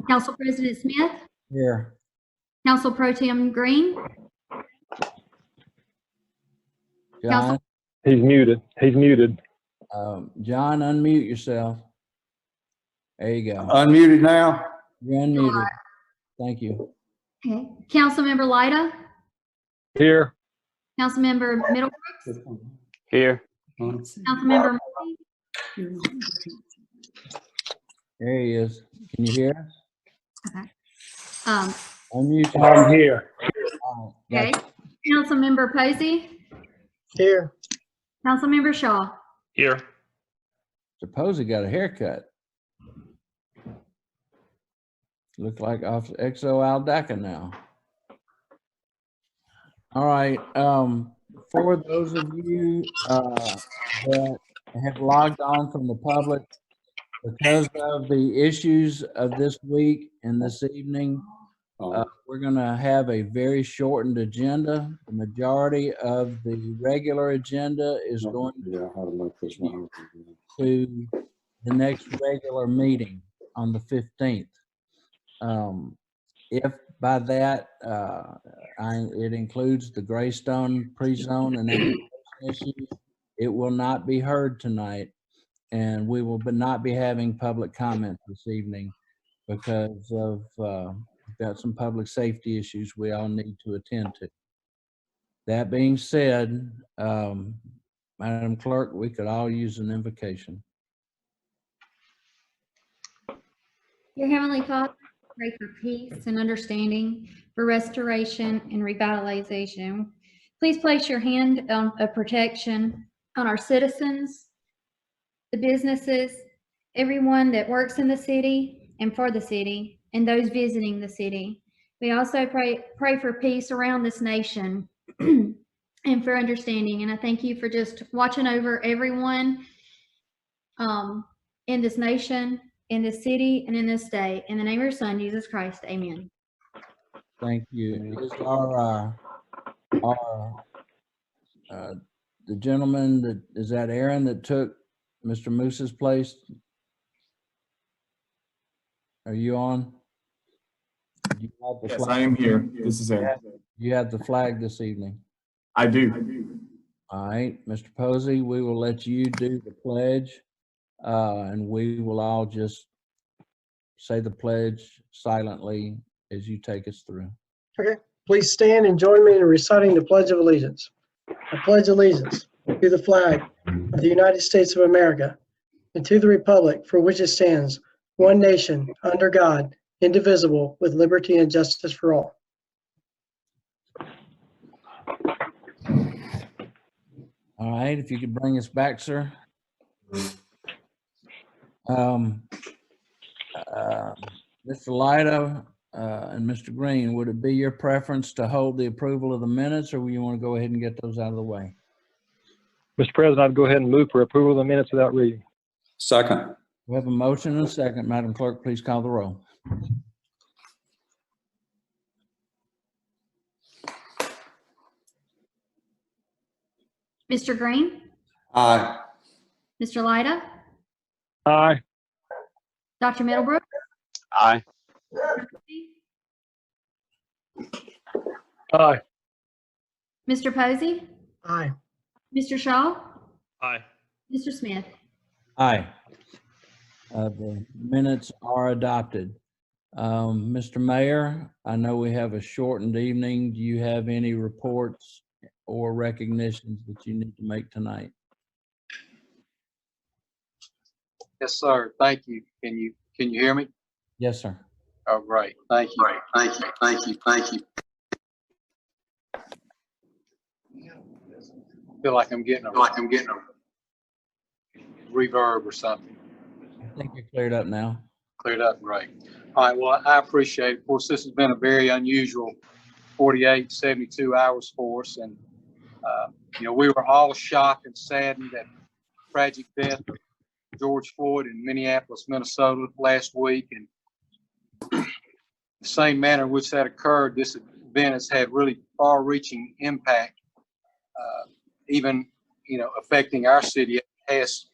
Council President Smith, Here. Council Pro Tem Green, John, He's muted. He's muted. John, unmute yourself. There you go. Unmuted now. You're unmuted. Thank you. okay. Councilmember Lyda, Here. Councilmember Middlebrooks, Here. Councilmember Murphy, There he is. Can you hear us? okay. Unmute yourself. I'm here. Okay. Councilmember Posey, Here. Councilmember Shaw. Here. Suppose he got a haircut. Look like off Exo Aldaca now. All right. For those of you that have logged on from the public, because of the issues of this week and this evening, we're going to have a very shortened agenda. The majority of the regular agenda is going to the next regular meeting on the 15th. If by that, it includes the Greystone pre-zone and issues, it will not be heard tonight, and we will not be having public comment this evening because of we've got some public safety issues we all need to attend to. That being said, Madam Clerk, we could all use an invocation. Your Heavenly Father, pray for peace and understanding, for restoration and revitalization. Please place your hand of protection on our citizens, the businesses, everyone that works in the city and for the city, and those visiting the city. We also pray for peace around this nation and for understanding. And I thank you for just watching over everyone in this nation, in this city, and in this state. In the name of your Son, Jesus Christ, amen. Thank you. Is the gentleman is that Aaron that took Mr. Moose's place? Are you on? You have the Yes, flag? I am here. This is Aaron. You have the flag this evening. I do. All right, Mr. Posey, we will let you do the pledge, and we will all just say the pledge silently as you take us through. Okay. Please stand and join me in reciting the Pledge of Allegiance. I pledge allegiance to the flag of the United States of America and to the republic for which it stands, one nation, under God, indivisible, with liberty and justice for all. All right, if you could bring us back, sir. Mr. Lyda and Mr. Green, would it be your preference to hold the approval of the minutes, or will you want to go ahead and get those out of the way? Mr. President, I'd go ahead and move for approval of the minutes without reading. Second. We have a motion and a second. Madam Clerk, please call the roll. Mr. Green, Aye. Mr. Lyda, Aye. Dr. Middlebrooks, Aye. Aye. Mr. Posey, Aye. Mr. Shaw, Aye. Mr. Smith. Aye. The minutes are adopted. Mr. Mayor, I know we have a shortened evening. Do you have any reports or recognitions that you need to make tonight? Yes, sir. Thank you. Can you hear me? Yes, sir. Oh, great. Thank you. Thank you. I feel like I'm getting a reverb or something. I think you're cleared up now. Cleared up, great. All right, well, I appreciate it. Of course, this has been a very unusual 48, 72 hours for us. And, we were all shocked and saddened at the tragic death of George Floyd in Minneapolis, Minnesota last week. And the same manner in which that occurred, this event has had really far-reaching impact, even, affecting our city. It has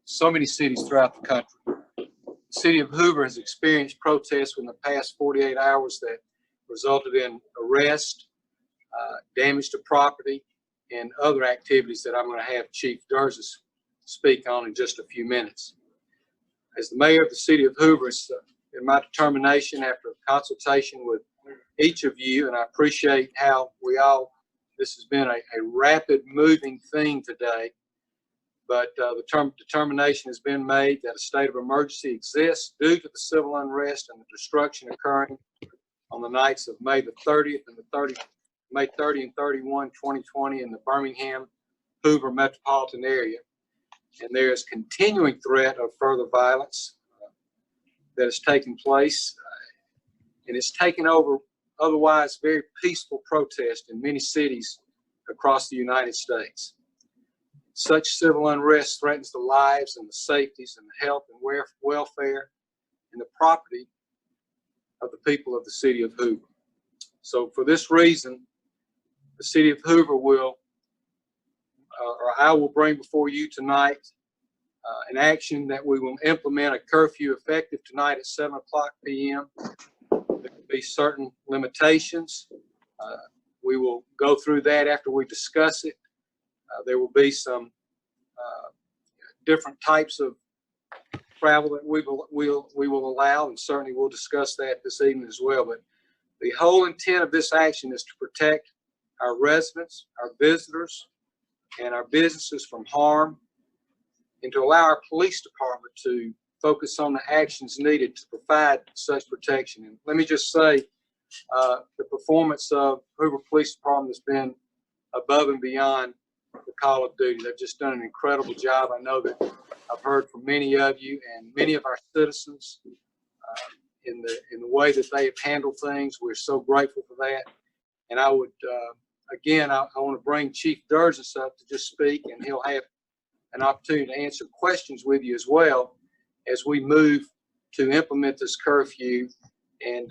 so many cities throughout the country. City of Hoover has experienced protests within the past 48 hours that resulted in arrest, damage to property, and other activities that I'm going to have Chief Durzis speak on in just a few minutes. As the mayor of the City of Hoover, it's in my determination after consultation with each of you, and I appreciate how this has been a rapid moving thing today, but the determination has been made that a state of emergency exists due to the civil unrest and the destruction occurring on the nights of May the 30th and May 30 and 31, 2020 in the Birmingham, Hoover metropolitan area. And there is continuing threat of further violence that has taken place, and it's taken over otherwise very peaceful protest in many cities across the United States. Such civil unrest threatens the lives and the safeties and the health and welfare and the property of the people of the City of Hoover. So for this reason, the City of Hoover I will bring before you tonight an action that we will implement a curfew effective tonight at 7 p.m. There will be certain limitations. We will go through that after we discuss it. There will be some different types of travel that we will allow, and certainly we'll discuss that this evening as well. But the whole intent of this action is to protect our residents, our visitors, and our businesses from harm, and to allow our police department to focus on the actions needed to provide such protection. And let me just say, the performance of Hoover Police Department has been above and beyond the call of duty. They've just done an incredible job. I know that I've heard from many of you and many of our citizens in the way that they have handled things. We're so grateful for that. And I would, again, I want to bring Chief Durzis up to just speak, and he'll have an opportunity to answer questions with you as well as we move to implement this curfew. And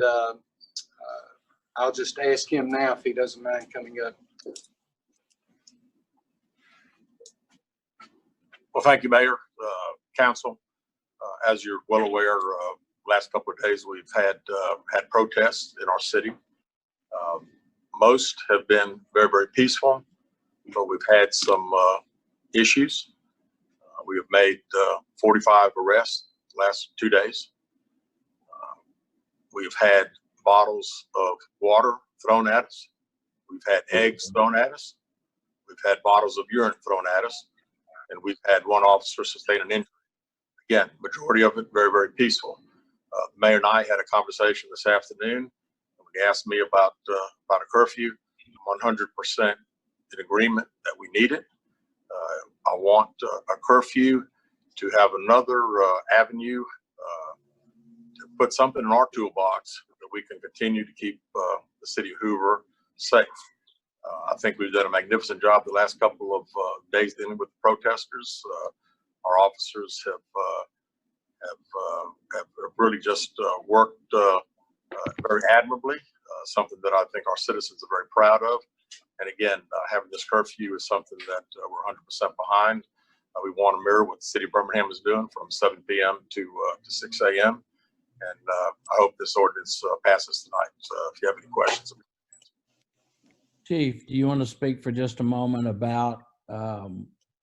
I'll just ask him now if he doesn't mind coming up. Well, thank you, Mayor, Council. As you're well aware, last couple of days we've had protests in our city. Most have been very, very peaceful, but we've had some issues. We have made 45 arrests the last 2 days. We've had bottles of water thrown at us. We've had eggs thrown at us. We've had bottles of urine thrown at us. And we've had one officer sustain an injury. Again, majority of it very, very peaceful. The mayor and I had a conversation this afternoon. When he asked me about a curfew, I'm 100% in agreement that we need it. I want a curfew to have another avenue to put something in our toolbox that we can continue to keep the city of Hoover safe. I think we've done a magnificent job the last couple of days dealing with the protesters. Our officers have really just worked very admirably, something that I think our citizens are very proud of. And again, having this curfew is something that we're 100% behind. We want to mirror what the city of Birmingham is doing from 7 p.m. to 6 a.m. And I hope this ordinance passes tonight. If you have any questions. Chief, do you want to speak for just a moment about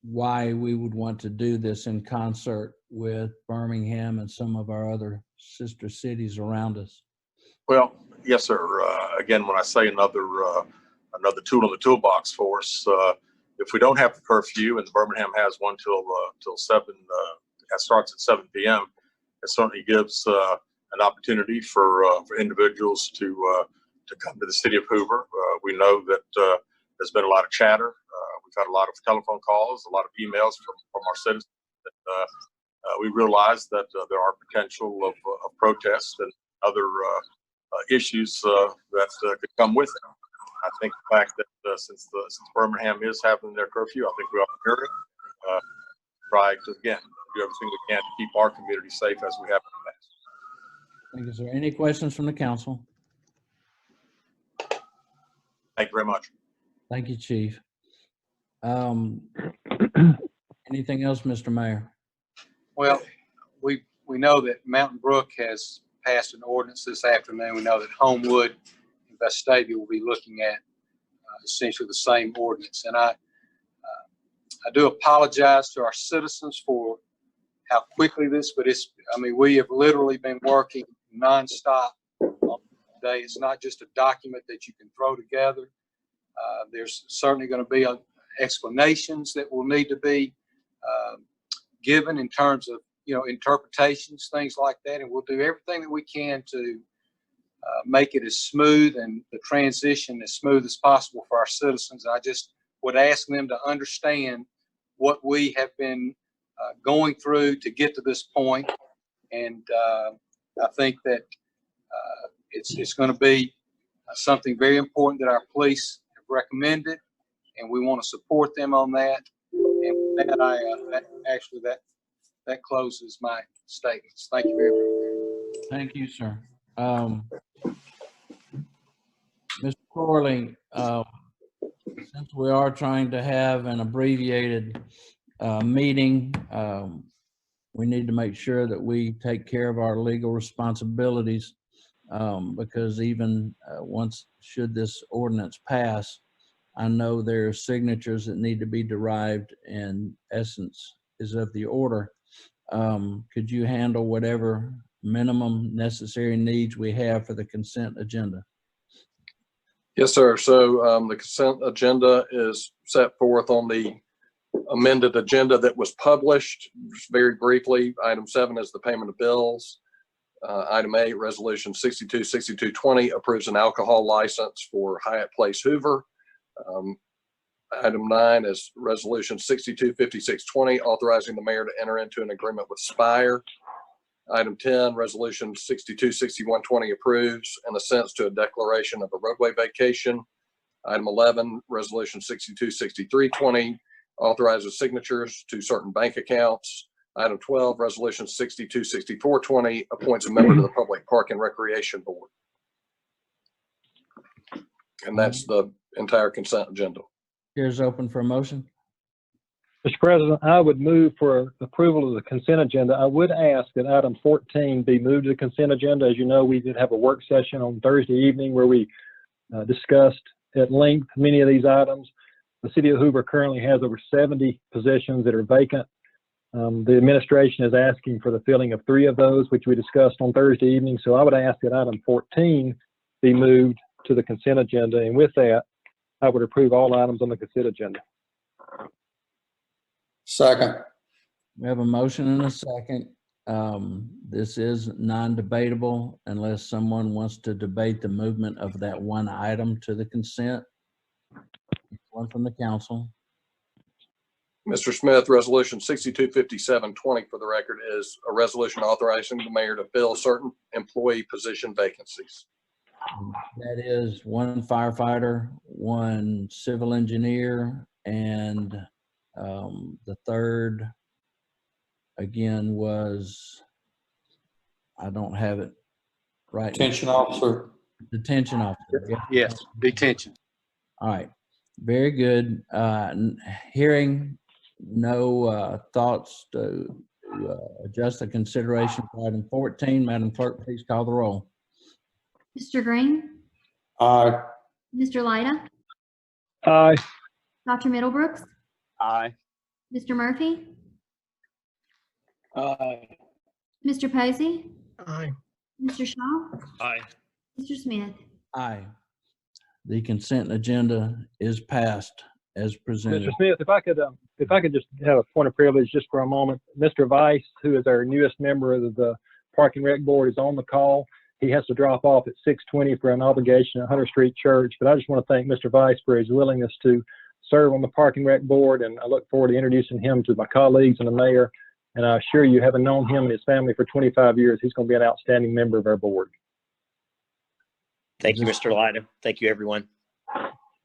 why we would want to do this in concert with Birmingham and some of our other sister cities around us? Well, yes, sir. Again, when I say another tool in the toolbox for us, if we don't have the curfew, and Birmingham has one till 7, that starts at 7 p.m., it certainly gives an opportunity for individuals to come to the city of Hoover. We know that there's been a lot of chatter. We've had a lot of telephone calls, a lot of emails from our citizens. We realize that there are potential of protests and other issues that could come with it. I think the fact that since Birmingham is having their curfew, I think we ought to hear it. Try to, again, do everything we can to keep our community safe as we have in the past. Thank you, sir. Any questions from the council? Thank you very much. Thank you, Chief. Anything else, Mr. Mayor? Well, we we know that Mountain Brook has passed an ordinance this afternoon. We know that Homewood and Vestavia will be looking at essentially the same ordinance. And I do apologize to our citizens for how quickly this, but we have literally been working nonstop all day. It's not just a document that you can throw together. There's certainly going to be explanations that will need to be given in terms of, interpretations, things like that. And we'll do everything that we can to make it as smooth and the transition as smooth as possible for our citizens. I just would ask them to understand what we have been going through to get to this point. And I think that it's going to be something very important that our police have recommended, and we want to support them on that. And with that, that closes my statements. Thank you very much. Thank you, sir. Mr. Corley, since we are trying to have an abbreviated meeting, we need to make sure that we take care of our legal responsibilities, because even once, should this ordinance pass, I know there are signatures that need to be derived, and essence is of the order. Could you handle whatever minimum necessary needs we have for the consent agenda? Yes, sir. So the consent agenda is set forth on the amended agenda that was published. Just very briefly, item 7 is the payment of bills. Item 8, resolution 626220 approves an alcohol license for Hyatt Place Hoover. Item 9 is resolution 625620 authorizing the mayor to enter into an agreement with Spire. Item 10, resolution 626120 approves and assents to a declaration of a roadway vacation. Item 11, resolution 626320 authorizes signatures to certain bank accounts. Item 12, resolution 626420 appoints a member to the Public Park and Recreation Board. And that's the entire consent agenda. Here's open for a motion. Mr. President, I would move for approval of the consent agenda. I would ask that item 14 be moved to the consent agenda. As you know, we did have a work session on Thursday evening where we discussed at length many of these items. The city of Hoover currently has over 70 positions that are vacant. The administration is asking for the filling of 3 of those, which we discussed on Thursday evening. So I would ask that item 14 be moved to the consent agenda. And with that, I would approve all items on the consent agenda. Second. We have a motion and a second. This is non-debatable unless someone wants to debate the movement of that one item to the consent. One from the council. Mr. Smith, resolution 625720 for the record is a resolution authorizing the mayor to fill certain employee position vacancies. That is 1 firefighter, 1 civil engineer, and the third again was, I don't have it right. Detention officer. Detention officer. Yeah. Yes, detention. All right. Very good. Hearing no thoughts to adjust the consideration for item 14, Madam Clerk, please call the roll. Mr. Green, Aye. Mr. Lyda, Aye. Dr. Middlebrooks, Aye. Mr. Murphy, Aye. Mr. Posey, Aye. Mr. Shaw, Aye. Mr. Smith. Aye. The consent agenda is passed as presented. Mr. Smith, if I could just have a point of privilege just for a moment. Mr. Vice, who is our newest member of the Park and Rec Board, is on the call. He has to drop off at 6:20 for an obligation at Hunter Street Church. But I just want to thank Mr. Vice for his willingness to serve on the Park and Rec Board, and I look forward to introducing him to my colleagues and the mayor. And I assure you, having known him and his family for 25 years, he's going to be an outstanding member of our board. Thank you, Mr. Lyda. Thank you, everyone.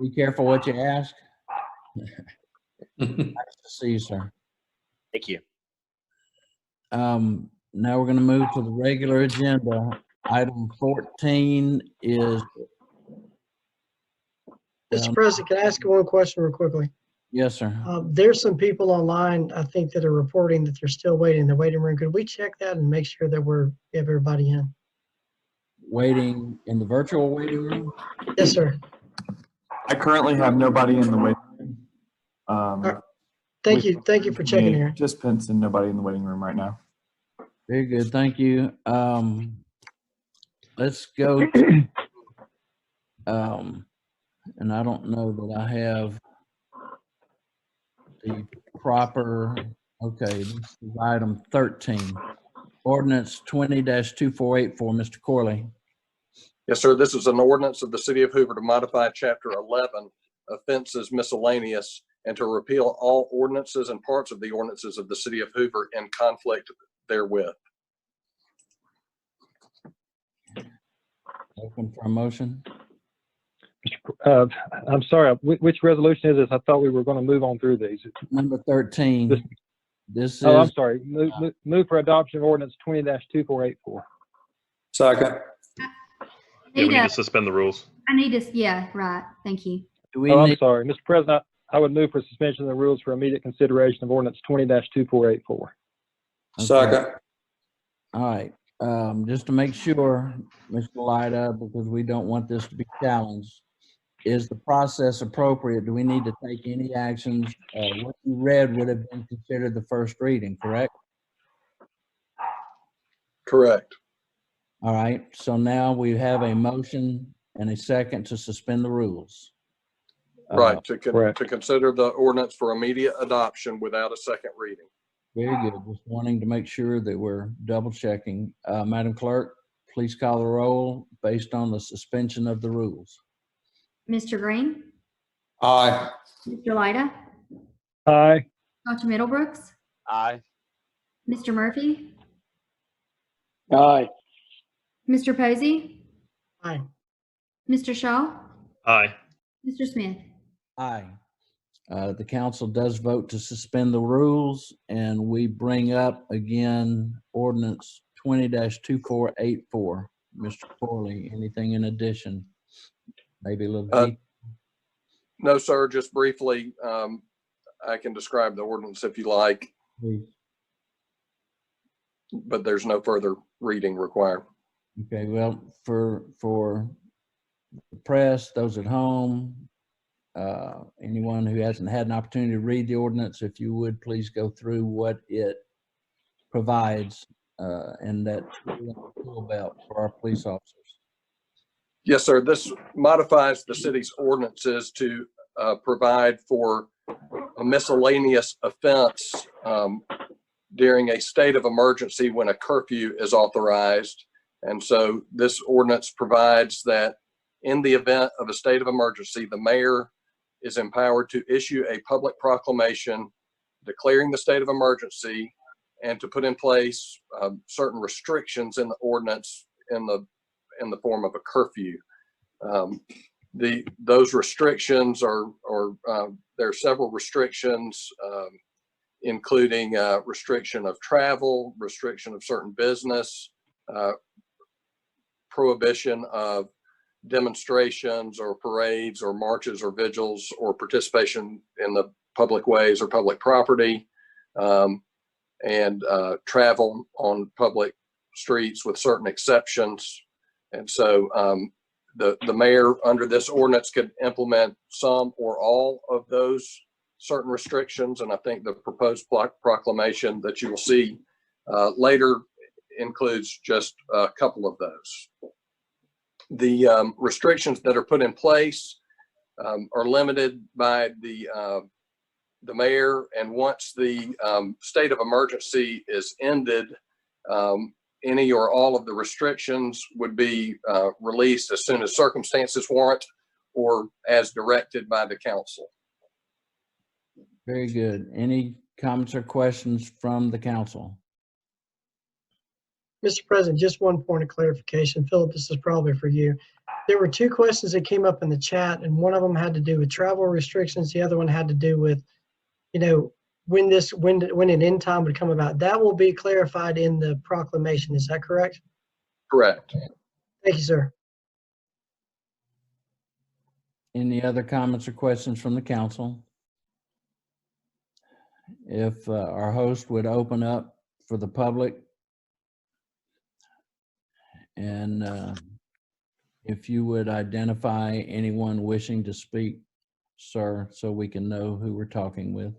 Be careful what you ask. Nice to see you, sir. Thank you. Now we're going to move to the regular agenda. Item 14 is Mr. President, can I ask you one question real quickly? Yes, sir. There's some people online, I think, that are reporting that they're still waiting in the waiting room. Could we check that and make sure that we have everybody in? Waiting in the virtual waiting room? Yes, sir. I currently have nobody in the waiting room. right. Thank you. Thank you for checking here. Participants and nobody in the waiting room right now. Very good. Thank you. Let's go to, and I don't know that I have the proper, okay, this is item 13. Ordinance 20-2484, Mr. Corley. Yes, sir. This is an ordinance of the City of Hoover to modify Chapter 11, Offenses Miscellaneous, and to repeal all ordinances and parts of the ordinances of the City of Hoover in conflict therewith. Open for a motion. I'm sorry, which resolution is this? I thought we were going to move on through these. Number 13. This is. Oh, I'm sorry. Move for adoption of ordinance 20-2484. Second. Yeah, we need to suspend the rules. I need to, yeah, right. Thank you. Do we Oh, I'm need, sorry. Mr. President, I would move for suspension of the rules for immediate consideration of ordinance 20-2484. Second. all right. Just to make sure, Mr. Lyda, because we don't want this to be challenged, is the process appropriate? Do we need to take any actions? What you read would have been considered the first reading, correct? Correct. All right. So now we have a motion and a second to suspend the rules. Right, to correct. to consider the ordinance for immediate adoption without a second reading. Very good. Just wanting to make sure that we're double checking. Madam Clerk, please call the roll based on the suspension of the rules. Mr. Green, Aye. Mr. Lyda, Aye. Dr. Middlebrooks, Aye. Mr. Murphy, Aye. Mr. Posey, Aye. Mr. Shaw, Aye. Mr. Smith. Aye. The council does vote to suspend the rules, and we bring up again ordinance 20-2484. Mr. Corley, anything in addition? Maybe a little deep. No, sir, just briefly, I can describe the ordinance if you like, Please. but there's no further reading required. Okay, well, for the press, those at home, anyone who hasn't had an opportunity to read the ordinance, if you would please go through what it provides and that tool belt for our police officers. Yes, sir. This modifies the city's ordinances to provide for a miscellaneous offense during a state of emergency when a curfew is authorized. And so this ordinance provides that in the event of a state of emergency, the mayor is empowered to issue a public proclamation declaring the state of emergency and to put in place certain restrictions in the ordinance in the form of a curfew. Those restrictions are there are several restrictions, including restriction of travel, restriction of certain business, prohibition of demonstrations or parades or marches or vigils or participation in the public ways or public property, and travel on public streets with certain exceptions. And so the mayor under this ordinance could implement some or all of those certain restrictions. And I think the proposed proclamation that you will see later includes just a couple of those. The restrictions that are put in place are limited by the mayor, and once the state of emergency is ended, any or all of the restrictions would be released as soon as circumstances warrant or as directed by the council. Very good. Any comments or questions from the council? Mr. President, just one point of clarification. Philip, this is probably for you. There were two questions that came up in the chat, and one of them had to do with travel restrictions. The other one had to do with, when an end time would come about. That will be clarified in the proclamation. Is that correct? Correct. Thank you, sir. Any other comments or questions from the council? if our host would open up for the public. And if you would identify anyone wishing to speak, sir, so we can know who we're talking with.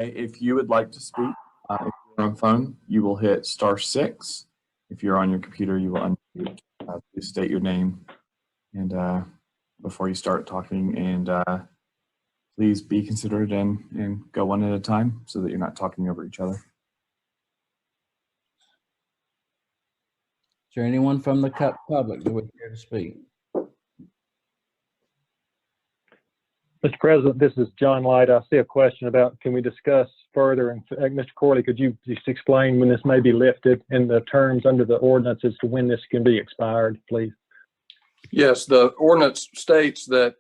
Okay, if you would like to speak, if you're on phone, you will hit *6. If you're on your computer, you will unmute. Please state your name and before you start talking, and please be considerate and go one at a time so that you're not talking over each other. Is there anyone from the public that would care to speak? Mr. President, this is John Light. I see a question about, can we discuss further? And Mr. Corley, could you just explain when this may be lifted and the terms under the ordinance as to when this can be expired, please? Yes, the ordinance states that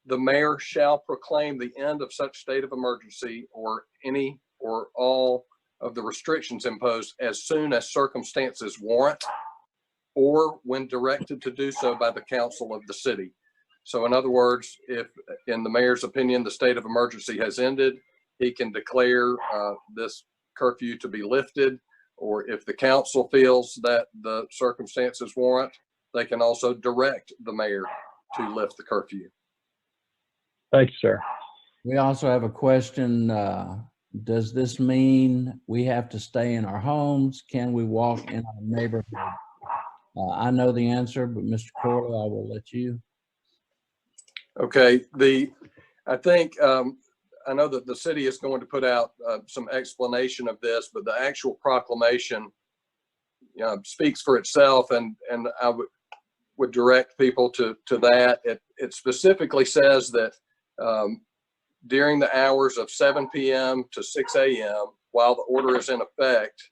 the mayor shall proclaim the end of such state of emergency or any or all of the restrictions imposed as soon as circumstances warrant, or when directed to do so by the council of the city. So in other words, if in the mayor's opinion, the state of emergency has ended, he can declare this curfew to be lifted, or if the council feels that the circumstances warrant, they can also direct the mayor to lift the curfew. Thank you, sir. We also have a question. Does this mean we have to stay in our homes? Can we walk in our neighborhood? I know the answer, but Mr. Corley, I will let you. Okay, I think, I know that the city is going to put out some explanation of this, but the actual proclamation speaks for itself, and I would direct people to that. It specifically says that during the hours of 7 p.m. to 6 a.m., while the order is in effect,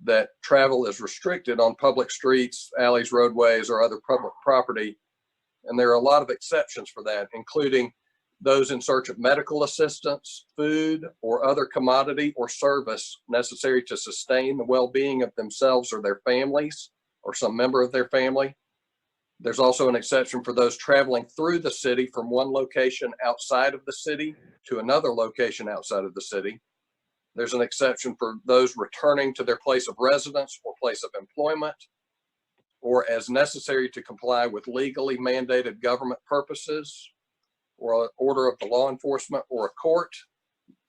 that travel is restricted on public streets, alleys, roadways, or other public property. And there are a lot of exceptions for that, including those in search of medical assistance, food, or other commodity or service necessary to sustain the well-being of themselves or their families, or some member of their family. There's also an exception for those traveling through the city from one location outside of the city to another location outside of the city. There's an exception for those returning to their place of residence or place of employment, or as necessary to comply with legally mandated government purposes, or an order of the law enforcement or a court.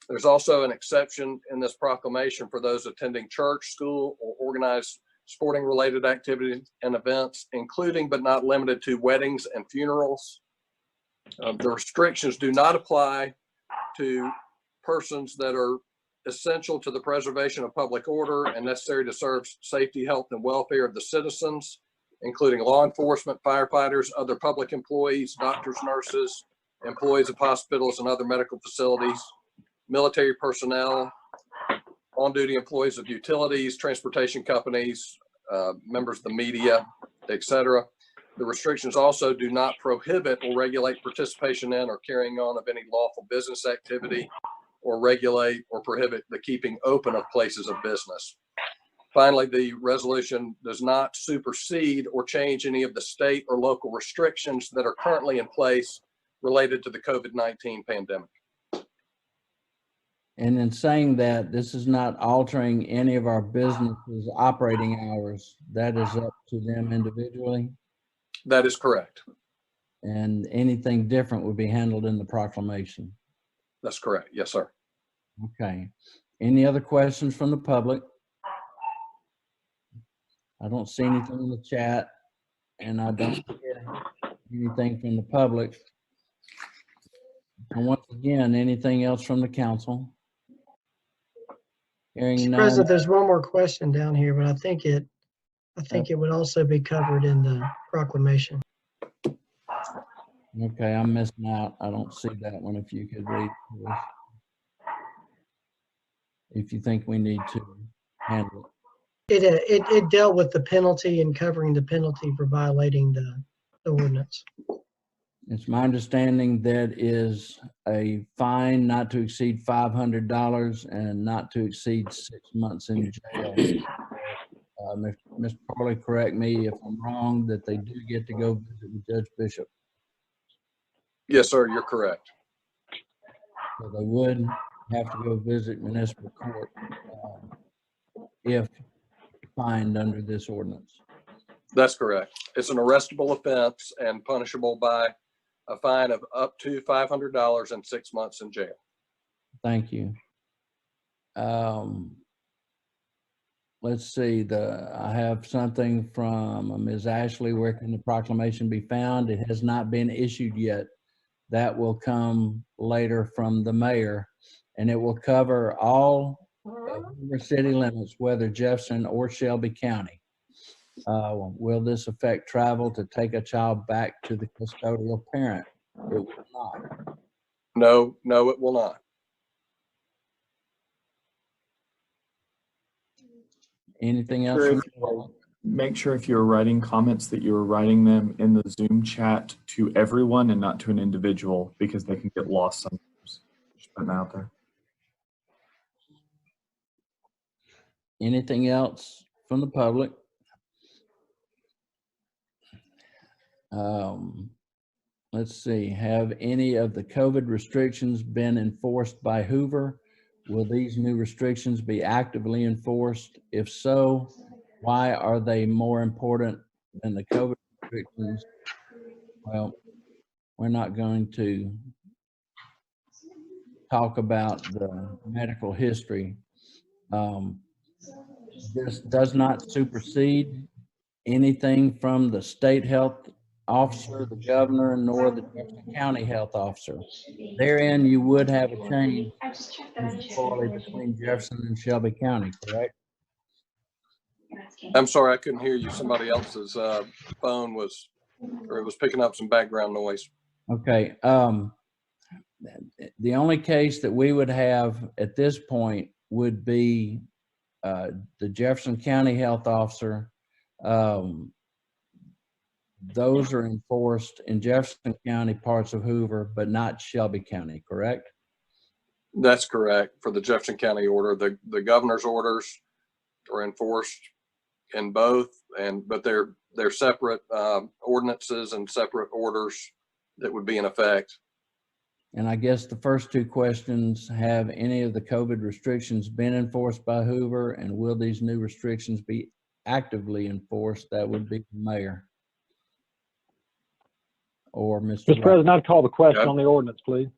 There's also an exception in this proclamation for those attending church, school, or organized sporting related activities and events, including but not limited to weddings and funerals. The restrictions do not apply to persons that are essential to the preservation of public order and necessary to serve safety, health, and welfare of the citizens, including law enforcement, firefighters, other public employees, doctors, nurses, employees of hospitals and other medical facilities, military personnel, on-duty employees of utilities, transportation companies, members of the media, etc. The restrictions also do not prohibit or regulate participation in or carrying on of any lawful business activity, or regulate or prohibit the keeping open of places of business. Finally, the resolution does not supersede or change any of the state or local restrictions that are currently in place related to the COVID-19 pandemic. And in saying that, this is not altering any of our businesses' operating hours. That is up to them individually. That is correct. And anything different would be handled in the proclamation. That's correct. Yes, sir. Okay. Any other questions from the public? I don't see anything in the chat, and I don't hear anything from the public. And once again, anything else from the council? Hearing Mr. none. President, there's one more question down here, but I think it would also be covered in the proclamation. Okay, I'm missing out. I don't see that one. If you could read this. If you think we need to handle it. It dealt with the penalty and covering the penalty for violating the ordinance. It's my understanding that is a fine not to exceed $500 and not to exceed 6 months in jail. Mr. Corley, correct me if I'm wrong, that they do get to go visit with Judge Bishop. Yes, sir, you're correct. So they would have to go visit municipal court if fined under this ordinance. That's correct. It's an arrestable offense and punishable by a fine of up to $500 and 6 months in jail. Thank you. Let's see, I have something from Ms. Ashley. Where can the proclamation be found? It has not been issued yet. That will come later from the mayor, and it will cover all Hoover city limits, whether Jefferson or Shelby County. Will this affect travel to take a child back to the custodial parent? It will not. No, it will not. Anything else? Make sure if you're writing comments that you're writing them in the Zoom chat to everyone and not to an individual, because they can get lost sometimes. Just putting that out there. Anything else from the public? Let's see, have any of the COVID restrictions been enforced by Hoover? Will these new restrictions be actively enforced? If so, why are they more important than the COVID restrictions? Well, we're not going to talk about the medical history. This does not supersede anything from the state health officer, the governor, nor the Jefferson County health officer. Therein, you would have a change between Jefferson and Shelby County, correct? I'm sorry, I couldn't hear you. Somebody else's phone was picking up some background noise. Okay. The only case that we would have at this point would be the Jefferson County health officer. Those are enforced in Jefferson County, parts of Hoover, but not Shelby County, correct? That's correct. For the Jefferson County order, the governor's orders are enforced in both, but they're separate ordinances and separate orders that would be in effect. And I guess the first two questions, have any of the COVID restrictions been enforced by Hoover, and will these new restrictions be actively enforced? That would be the mayor. Or Mr. President, I'd call the question on the ordinance, please.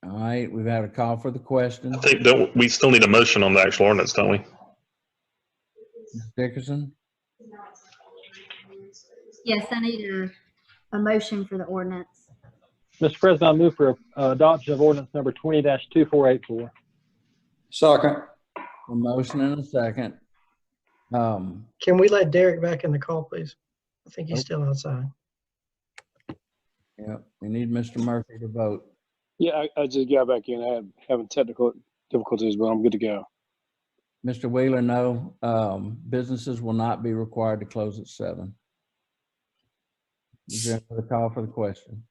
All right, we've had a call for the question. I think we still need a motion on the actual ordinance, don't we? Ms. Dickerson? Yes, I need a motion for the ordinance. Mr. President, I move for adoption of ordinance number 20-2484. Second. A motion and a second. Can we let Derek back in the call, please? I think he's still outside. Yeah, we need Mr. Murphy to vote. Yeah, I just got back in. I had having technical difficulties, but I'm good to go. Mr. Wheeler, no, businesses will not be required to close at 7. Is there another call for the question?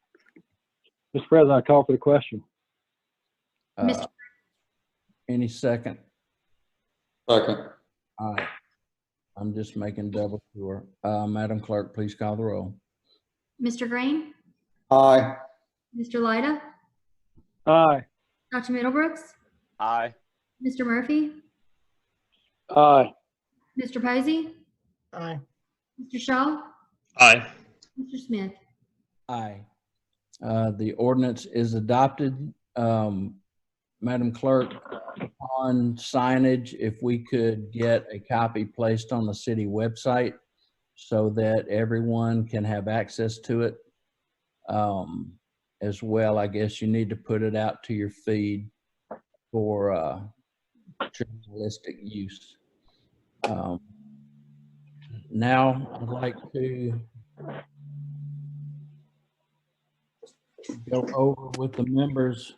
Mr. President, I call for the question. Any second? Second. All right. I'm just making double sure. Madam Clerk, please call the roll. Mr. Green? Aye. Mr. Lyda? Aye. Dr. Middlebrooks? Aye. Mr. Murphy? Aye. Mr. Posey? Aye. Mr. Shaw? Aye. Mr. Smith? Aye. The ordinance is adopted. Madam Clerk, on signage, if we could get a copy placed on the city website so that everyone can have access to it. As well, I guess you need to put it out to your feed for journalistic use. Now I'd like to go over with the members.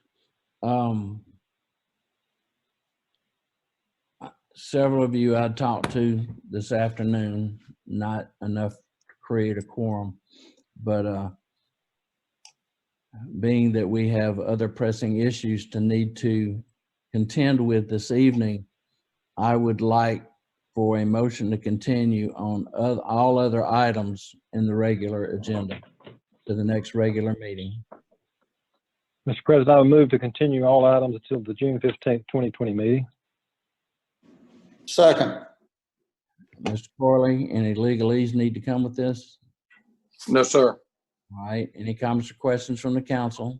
Several of you I talked to this afternoon, not enough to create a quorum, but being that we have other pressing issues to need to contend with this evening, I would like for a motion to continue on all other items in the regular agenda to the next regular meeting. Mr. President, I would move to continue all items until the June 15th, 2020 meeting. Second. Mr. Corley, any legalese need to come with this? No, sir. All right, any comments or questions from the council?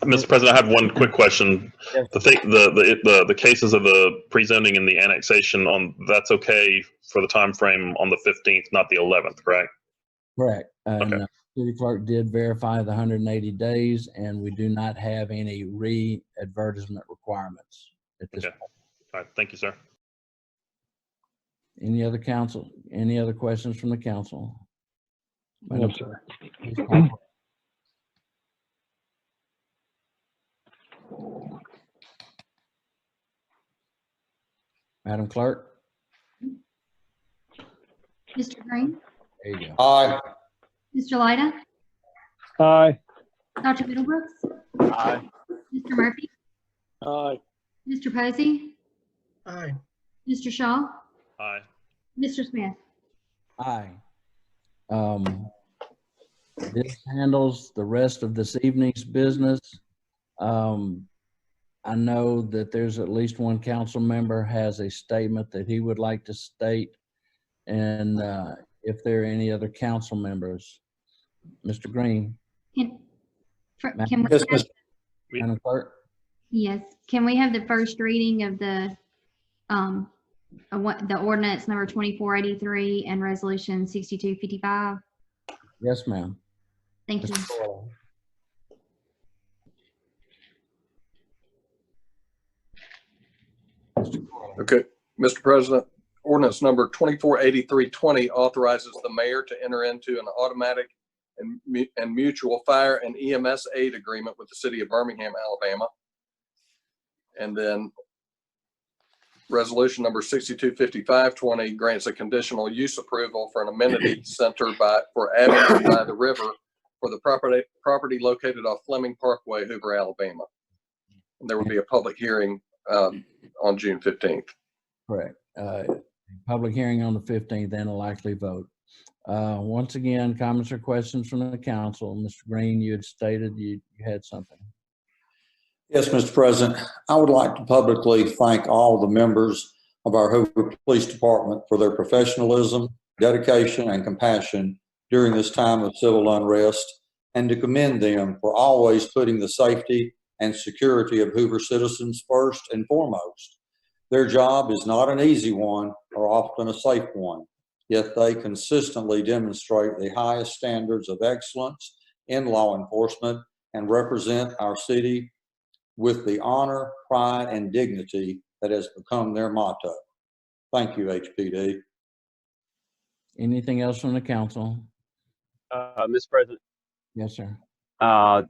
Mr. President, I have one quick question. Yes. The cases of the pre-zoning and the annexation that's okay for the time frame on the 15th, not the 11th, correct? Correct. And Okay. city clerk did verify the 180 days, and we do not have any re-advertisement requirements at this Okay. point. All right. Thank you, sir. Any other questions from the council? No, sir. Please call. Madam Clerk? Mr. Green, There you go. Aye. Mr. Lyda, Aye. Dr. Middlebrooks, Aye. Mr. Murphy, Aye. Mr. Posey, Aye. Mr. Shaw, Aye. Mr. Smith. Aye. This handles the rest of this evening's business. I know that there's at least one council member has a statement that he would like to state. And if there are any other council members, Mr. Green. Can we Yes, have, Madam Clerk? yes, can we have the first reading of the ordinance number 2483 and resolution 6255? Yes, ma'am. Thank you. Mr. Corley. Okay, Mr. President, ordinance number 248320 authorizes the mayor to enter into an automatic and mutual fire and EMS aid agreement with the city of Birmingham, Alabama. And then resolution number 625520 grants a conditional use approval for an amenity center for Avenue by the River for the property located off Fleming Parkway, Hoover, Alabama. And there will be a public hearing on June 15th. Correct. Public hearing on the 15th and a likely vote. Once again, comments or questions from the council. Mr. Green, you had stated you had something. Yes, Mr. President, I would like to publicly thank all the members of our Hoover Police Department for their professionalism, dedication, and compassion during this time of civil unrest, and to commend them for always putting the safety and security of Hoover citizens first and foremost. Their job is not an easy one or often a safe one, yet they consistently demonstrate the highest standards of excellence in law enforcement and represent our city with the honor, pride, and dignity that has become their motto. Thank you, HPD. Anything else from the council? Mr. President, Yes, sir.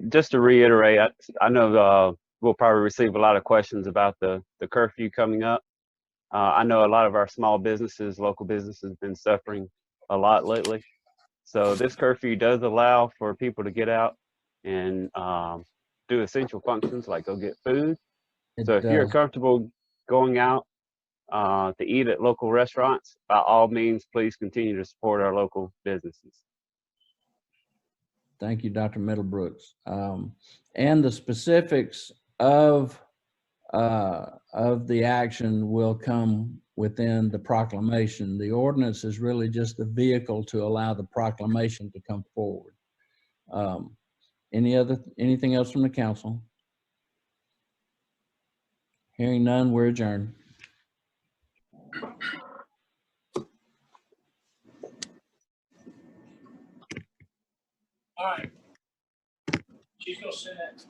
just to reiterate, I know we'll probably receive a lot of questions about the curfew coming up. I know a lot of our small businesses, local businesses, have been suffering a lot lately. So this curfew does allow for people to get out and do essential functions like go get food. So if you're comfortable going out to eat at local restaurants, by all means, please continue to support our local businesses. Thank you, Dr. Middlebrooks. And the specifics of the action will come within the proclamation. The ordinance is really just the vehicle to allow the proclamation to come forward. Anything else from the council? Hearing none, we're adjourned. All right. She's gonna send that.